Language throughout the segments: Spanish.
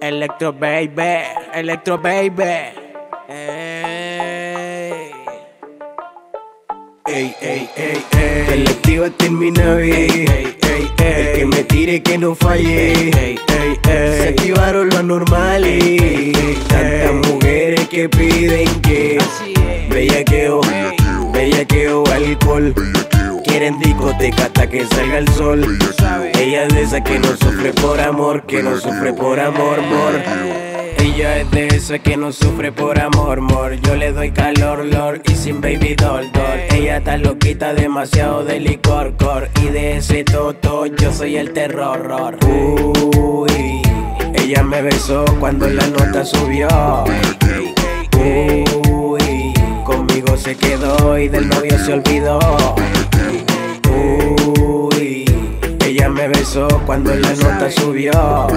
Electro baby, Electro baby. Ey. Ey, ey, ey, ey. Colectiva termina bien. El que me tire que no falle. Se activaron los normales. Tantas mujeres que piden que bellaqueo, alcohol. Quieren discoteca hasta que salga el sol. Ella es de esas que no sufre por amor, que no sufre por amor, Ella es de esas que no sufre por amor, Yo le doy calor, lord, y sin baby doll. Ella está loquita, demasiado de licor, y de ese toto yo soy el terror. Uy, ella me besó cuando la nota subió. Uy, conmigo se quedó y del novio se olvidó. Uy, ella me besó cuando la nota subió.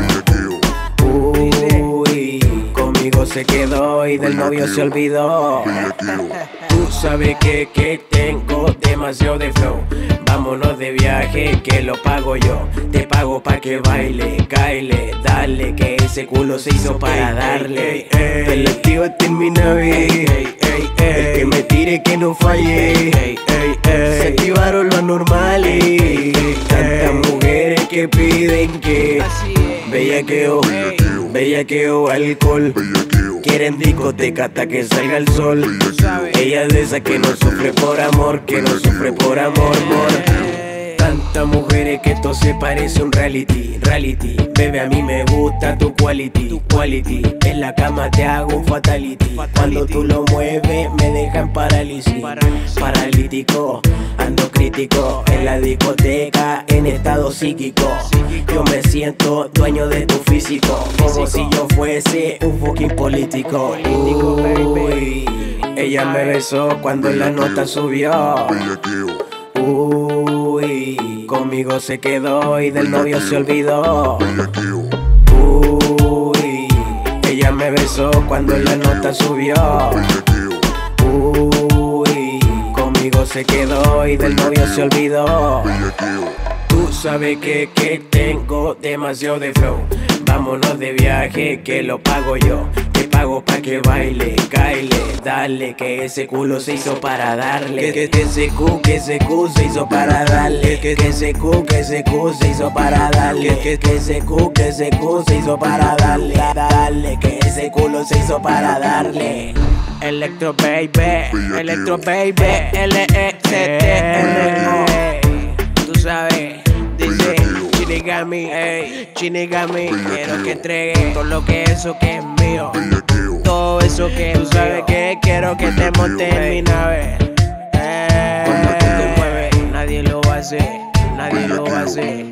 Uy, conmigo se quedó y del novio se olvidó. Tú sabes que tengo demasiado de flow. Vámonos de viaje que lo pago yo. Te pago pa' que baile, caile, dale, que ese culo se hizo para darle. Colectiva termina bien. El que me tire que no falle. Se activaron los normales. Tantas mujeres que piden que bellaqueo, alcohol. Quieren discoteca hasta que salga el sol. Ella es de esas que no sufre por amor, que no sufre por amor, Tantas mujeres que esto se parece un reality. Bebé, a mí me gusta tu quality. En la cama te hago un fatality. Cuando tú lo mueves me deja en parálisis. Paralítico, ando crítico. En la discoteca, en estado psíquico. Yo me siento dueño de tu físico, como si yo fuese un fucking político. Uy, ella me besó cuando la nota subió. Uy, conmigo se quedó y del novio se olvidó. Uy, ella me besó cuando la nota subió. Uy, conmigo se quedó y del novio se olvidó. Tú sabes que tengo demasiado de flow. Vámonos de viaje que lo pago yo. Te pago pa' que baile, caile, dale, que ese culo se hizo para darle. Que ese cu se hizo para darle. Que ese cu se hizo para darle. Que ese cu se hizo para darle. Dale, que ese culo se hizo para darle. Electro baby, Electro baby, L-E-C-T-R-O. Tú sabes, dice Shinigami, quiero que entregue todo lo que eso que es mío. Todo eso que tú sabes que quiero que te montes en mi nave. Cuando tú te mueves, nadie lo va a hacer, nadie lo va a hacer.